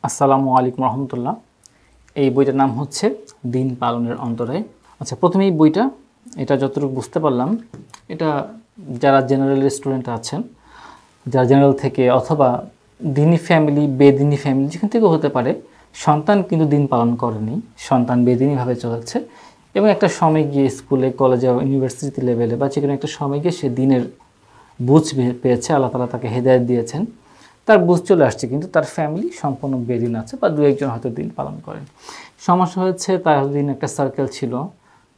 আসসালামু আলাইকুম রহমতুল্লাহ। এই বইটার নাম হচ্ছে দিন পালনের অন্তরায়। আচ্ছা, প্রথমে এই বইটা এটা যতটুকু বুঝতে পারলাম, এটা যারা জেনারেল স্টুডেন্ট আছেন, যারা জেনারেল থেকে অথবা দিনী ফ্যামিলি বেদিনী ফ্যামিলি যেখান থেকেও হতে পারে, সন্তান কিন্তু দিন পালন করেনি, সন্তান বেদিনীভাবে চলেছে এবং একটা সময় গিয়ে স্কুলে কলেজে ইউনিভার্সিটি লেভেলে বা যে কোনো একটা সময় গিয়ে সে দিনের বুঝ পেয়েছে, আল্লাহ তাআলা তাকে হেদায়েত দিয়েছেন, তার বুঝ চলে আসছে, কিন্তু তার ফ্যামিলি সম্পূর্ণ বেদিন আছে বা দু একজন হয়তো দিন পালন করেন। সমস্যা হচ্ছে তার দিন একটা সার্কেল ছিল,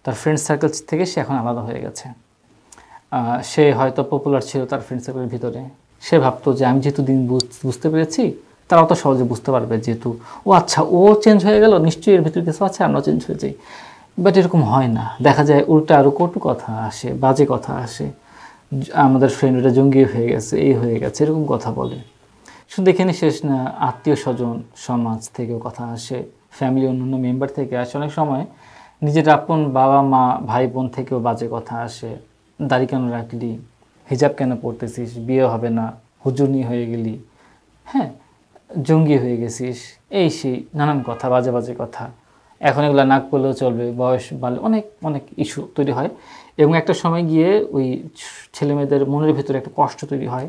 তার ফ্রেন্ড সার্কেল থেকে সে এখন আলাদা হয়ে গেছে। সে হয়তো পপুলার ছিল তার ফ্রেন্ড সার্কেলের ভিতরে, সে ভাবতো যে আমি যেহেতু দিন বুঝতে পেরেছি, তারা অত সহজে বুঝতে পারবে, যেহেতু ও আচ্ছা ও চেঞ্জ হয়ে গেল, নিশ্চয়ই এর ভিতরে কিছু আছে, আমরাও চেঞ্জ হয়ে যাই। বাট এরকম হয় না, দেখা যায় উল্টা আরও কটু কথা আসে, বাজে কথা আসে, আমাদের ফ্রেন্ডরা জঙ্গি হয়ে গেছে, এই হয়ে গেছে, এরকম কথা বলে। শুধু এখানে শেষ না, আত্মীয় স্বজন সমাজ থেকেও কথা আসে, ফ্যামিলি অন্যান্য মেম্বার থেকে আসে, অনেক সময় নিজের আপন বাবা মা ভাই বোন থেকেও বাজে কথা আসে। দাড়ি কেন রাখলি, হিজাব কেন পড়তেছিস, বিয়ে হবে না, হুজুরনি হয়ে গেলি, হ্যাঁ জঙ্গি হয়ে গেছিস, এই সেই নানান কথা, বাজে বাজে কথা। এখন এগুলো নাক করলেও চলবে, বয়স বাড়লে অনেক অনেক ইস্যু তৈরি হয় এবং একটা সময় গিয়ে ওই ছেলেমেয়েদের মনের ভিতরে একটা কষ্ট তৈরি হয়,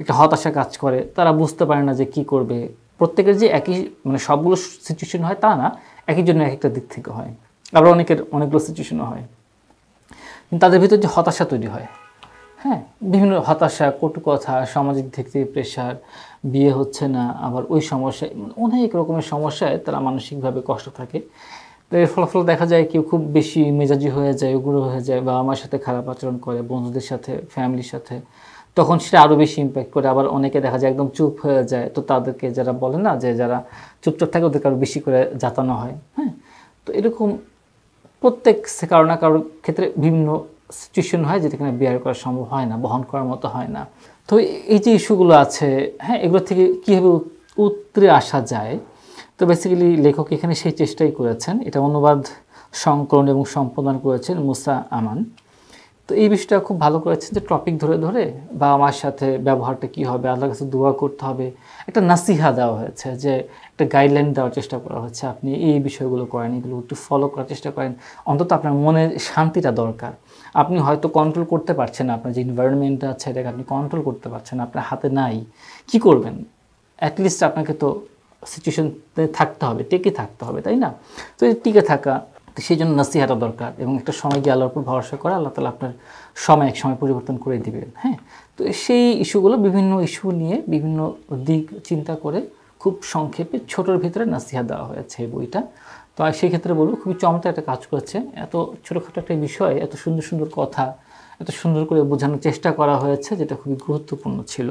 একটা হতাশা কাজ করে, তারা বুঝতে পারে না যে কি করবে। প্রত্যেকের যে একই মানে সবগুলো সিচুয়েশন হয় তা না, একই জন্য এক একটা দিক থেকে হয়, আবার অনেকের অনেকগুলো সিচুয়েশনও হয়, কিন্তু তাদের ভিতরে যে হতাশা তৈরি হয়, হ্যাঁ বিভিন্ন হতাশা, কটু কথা, সামাজিক দিক থেকে প্রেশার, বিয়ে হচ্ছে না, আবার ওই সমস্যায় অনেক রকমের সমস্যায় তারা মানসিকভাবে কষ্ট থাকে। তো এর ফলাফল দেখা যায় কেউ খুব বেশি মেজাজি হয়ে যায়, উগ্র হয়ে যায়, বা আমার সাথে খারাপ আচরণ করে, বন্ধুদের সাথে, ফ্যামিলির সাথে, তখন সেটা আরও বেশি ইম্প্যাক্ট করে। আবার অনেকে দেখা যায় একদম চুপ হয়ে যায়, তো তাদেরকে যারা বলে না যে যারা চুপচাপ থাকে ওদেরকে আরও বেশি করে যাতানো হয়। হ্যাঁ, তো এরকম প্রত্যেক কারো না কারোর ক্ষেত্রে বিভিন্ন সিচুয়েশন হয় যেখানে বিয়ার করা সম্ভব হয় না, বহন করার মতো হয় না। তো এই যে ইস্যুগুলো আছে, হ্যাঁ এগুলো থেকে কীভাবে উতরে আসা যায়, তো বেসিক্যালি লেখক এখানে সেই চেষ্টাই করেছেন। এটা অনুবাদ, সংকলন এবং সম্পাদন করেছেন মুসা আমান। তো এই বিষয়টা খুব ভালো করেছেন যে টপিক ধরে ধরে বাবা মার সাথে ব্যবহারটা কী হবে, আল্লাহর কাছে দোয়া করতে হবে, একটা নাসিহা দেওয়া হয়েছে, যে একটা গাইডলাইন দেওয়ার চেষ্টা করা হচ্ছে, আপনি এই বিষয়গুলো করেন, এগুলো একটু ফলো করার চেষ্টা করেন, অন্তত আপনার মনের শান্তিটা দরকার। আপনি হয়তো কন্ট্রোল করতে পারছেন না, আপনার যে এনভায়রনমেন্টটা আছে এটাকে আপনি কন্ট্রোল করতে পারছেন না, আপনার হাতে নাই, কি করবেন? অ্যাটলিস্ট আপনাকে তো সিচুয়েশনে থাকতে হবে, টেকে থাকতে হবে, তাই না? তো এই টিকে থাকা, তো সেই জন্য নাসিহাটা দরকার এবং একটা সময় গিয়ে আল্লাহর উপর ভরসা করা, আল্লাহ তাআলা আপনার সময় এক সময় পরিবর্তন করে দিবেন। হ্যাঁ, তো সেই ইস্যুগুলো, বিভিন্ন ইস্যু নিয়ে বিভিন্ন দিক চিন্তা করে খুব সংক্ষেপে ছোটোর ভিতরে নাসিহা দেওয়া হয়েছে এই বইটা। তো সেই ক্ষেত্রে বলবো খুবই চমৎকার একটা কাজ করেছে। এত ছোটোখাটো একটা বিষয়, এত সুন্দর সুন্দর কথা, এত সুন্দর করে বোঝানোর চেষ্টা করা হয়েছে, যেটা খুবই গুরুত্বপূর্ণ ছিল।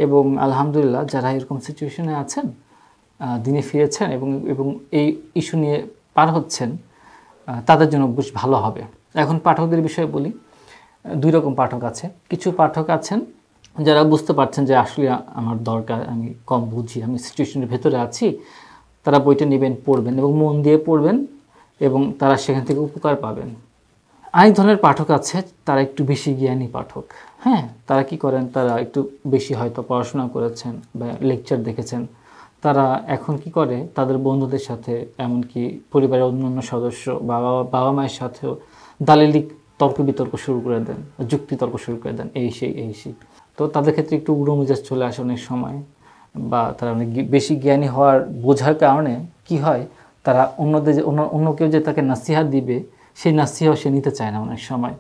এবং আলহামদুলিল্লাহ যারা এরকম সিচুয়েশনে আছেন, দিনে ফিরেছেন এবং এবং এই ইস্যু নিয়ে পার হচ্ছেন, তাদের জন্য বেশ ভালো হবে। এখন পাঠকদের বিষয়ে বলি, দুই রকম পাঠক আছে। কিছু পাঠক আছেন যারা বুঝতে পারছেন যে আসলে আমার দরকার, আমি কম বুঝি, আমি সিচুয়েশনের ভেতরে আছি, তারা বইটা নেবেন, পড়বেন এবং মন দিয়ে পড়বেন এবং তারা সেখান থেকে উপকার পাবেন। আরেক ধরনের পাঠক আছে, তারা একটু বেশি জ্ঞানী পাঠক। হ্যাঁ, তারা কি করেন, তারা একটু বেশি হয়তো পড়াশোনা করেছেন বা লেকচার দেখেছেন, তারা এখন কি করে, তাদের বন্ধুদের সাথে, এমনকি পরিবারের অন্যান্য সদস্য, বাবা মায়ের সাথেও দালিলিক তর্ক বিতর্ক শুরু করে দেন, যুক্তি তর্ক শুরু করে দেন, এই সেই। তো তাদের ক্ষেত্রে একটু উগ্র মেজাজ চলে আসে অনেক সময়, বা তারা অনেক বেশি জ্ঞানী হওয়ার বোঝার কারণে কি হয়, তারা অন্যদের অন্য কেউ যে তাকে নাসিহা দিবে, সেই নাসিহাও সে নিতে চায় না অনেক সময়।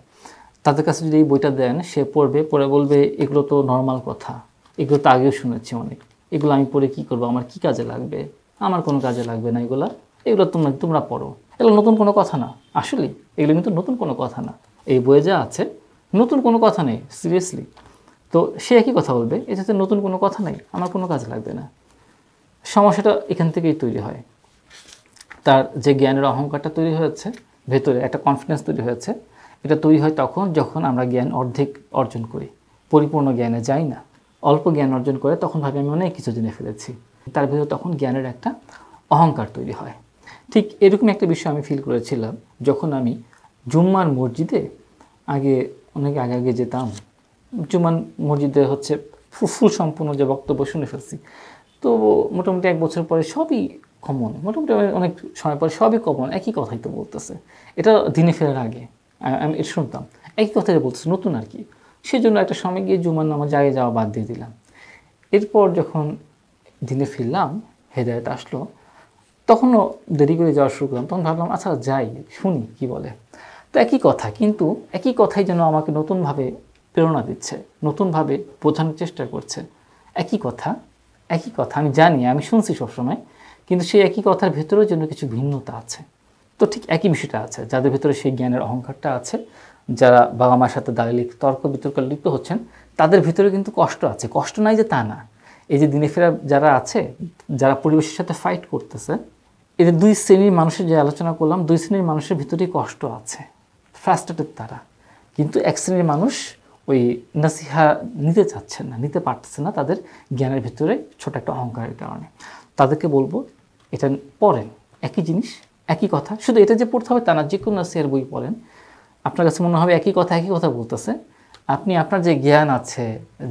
তাদের কাছে যদি এই বইটা দেন, সে পড়বে, পড়ে বলবে এগুলো তো নর্মাল কথা, এগুলো তো আগেও শুনেছি অনেক, এগুলো আমি পড়ে কী করবো, আমার কি কাজে লাগবে, আমার কোনো কাজে লাগবে না, এগুলো তোমরা পড়ো, এগুলো নতুন কোনো কথা না। আসলে এগুলো কিন্তু নতুন কোনো কথা না, এই বইয়ে যা আছে নতুন কোনো কথা নেই, সিরিয়াসলি। তো সে একই কথা বলবে, এটাতে নতুন কোনো কথা নেই, আমার কোনো কাজে লাগবে না। সমস্যাটা এখান থেকেই তৈরি হয়। তার যে জ্ঞানের অহংকারটা তৈরি হয়েছে ভেতরে, একটা কনফিডেন্স তৈরি হয়েছে, এটা তৈরি হয় তখন যখন আমরা জ্ঞান অর্ধেক অর্জন করি, পরিপূর্ণ জ্ঞানে যাই না, অল্প জ্ঞান অর্জন করে তখন ভাবে আমি অনেক কিছু জেনে ফেলেছি, তার ভিতরে তখন জ্ঞানের একটা অহংকার তৈরি হয়। ঠিক এরকম একটা বিষয় আমি ফিল করেছিলাম যখন আমি জুম্মার মসজিদে অনেক আগে যেতাম। জুম্মার মসজিদে হচ্ছে ফুল সম্পূর্ণ যে বক্তব্য শুনে ফেলছি, তো মোটামুটি 1 বছর পরে সবই কমন, মোটামুটি অনেক সময় পরে সবই কমন, একই কথাই তো বলতেছে। এটা দিনে ফেরার আগে আমি এটা শুনতাম, একই কথাই বলতেছে, নতুন আর কি। সেই জন্য একটা সময় গিয়ে জুমার নামাজ জায়গায় যাওয়া বাদ দিয়ে দিলাম। এরপর যখন দিনে ফিরলাম, হেদায়েত আসলো, তখনও দেরি করে যাওয়া শুরু করলাম। তখন ভাবলাম আচ্ছা যাই, শুনি কি বলে। তো একই কথা, কিন্তু একই কথাই যেন আমাকে নতুনভাবে প্রেরণা দিচ্ছে, নতুনভাবে বোঝানোর চেষ্টা করছে। একই কথা, একই কথা আমি জানি, আমি শুনছি সবসময়, কিন্তু সেই একই কথার ভেতরেও যেন কিছু ভিন্নতা আছে। তো ঠিক একই বিষয়টা আছে, যাদের ভেতরে সেই জ্ঞানের অহংকারটা আছে, যারা বাবা মার সাথে দাঁড়িয়ে তর্ক বিতর্ক লিপ্ত হচ্ছেন, তাদের ভিতরে কিন্তু কষ্ট আছে। কষ্ট নাই যে তা না। এই যে দিনে ফেরা যারা আছে, যারা পরিবেশের সাথে ফাইট করতেছে, এদের দুই শ্রেণীর মানুষের যে আলোচনা করলাম, দুই শ্রেণীর মানুষের ভিতরেই কষ্ট আছে, ফ্রাস্ট্রেটেড তারা। কিন্তু এক শ্রেণীর মানুষ ওই নাসিহা নিতে চাচ্ছেন না, নিতে পারতেছে না, তাদের জ্ঞানের ভিতরে ছোট একটা অহংকারের কারণে। তাদেরকে বলবো এটা পড়েন, একই জিনিস একই কথা, শুধু এটা যে পড়তে হবে তা না, যে কোনো নাসিহার বই পড়েন, আপনার কাছে মনে হবে একই কথা বলতেছে। আপনি আপনার যে জ্ঞান আছে,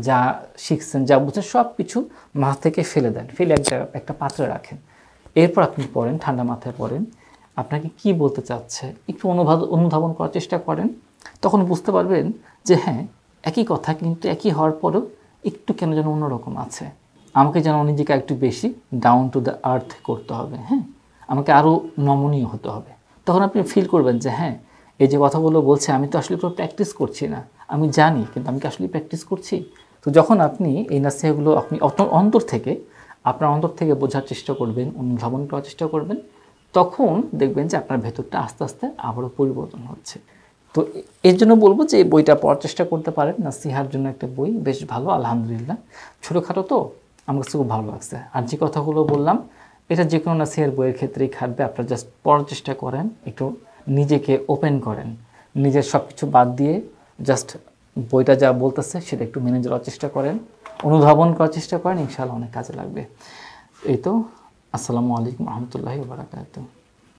যা শিখছেন, যা বুঝছেন, সব কিছু মাথা থেকে ফেলে দেন, ফেলে একটা পাত্রে রাখেন। এরপর আপনি পড়েন, ঠান্ডা মাথায় পড়েন, আপনাকে কি বলতে চাচ্ছে একটু অনুধাবন করার চেষ্টা করেন। তখন বুঝতে পারবেন যে হ্যাঁ, একই কথা, কিন্তু একই হওয়ার পরেও একটু কেন যেন অন্যরকম আছে। আমাকে যেন নিজেকে একটু বেশি ডাউন টু দ্য আর্থ করতে হবে, হ্যাঁ, আমাকে আরও নমনীয় হতে হবে। তখন আপনি ফিল করবেন যে হ্যাঁ, এই যে কথাগুলো বলছে আমি তো আসলে কোনো প্র্যাকটিস করছি না, আমি জানি, কিন্তু আমি কি আসলে প্র্যাকটিস করছি? তো যখন আপনি এই নাসিহাগুলো আপনি আপনার অন্তর থেকে বোঝার চেষ্টা করবেন, অনুধাবন করার চেষ্টা করবেন, তখন দেখবেন যে আপনার ভেতরটা আস্তে আস্তে আবারও পরিবর্তন হচ্ছে। তো এর জন্য বলবো যে এই বইটা পড়ার চেষ্টা করতে পারেন। নাসিহার জন্য একটা বই, বেশ ভালো, আলহামদুলিল্লাহ। ছোটোখাটো তো আমার কাছে খুব ভালো লাগছে। আর যে কথাগুলো বললাম, এটা যে কোনো নাসিহার বইয়ের ক্ষেত্রেই খাটবে। আপনারা জাস্ট পড়ার চেষ্টা করেন, একটু নিজেকে ওপেন করেন, নিজের সব কিছু বাদ দিয়ে জাস্ট বইটা যা বলতেছে সেটা একটু মেনে যাওয়ার চেষ্টা করেন, অনুধাবন করার চেষ্টা করেন, ইনশাআল্লাহ অনেক কাজে লাগবে। এই তো, আসসালামু আলাইকুম রহমতুল্লাহি ওয়া বারাকাতুহু।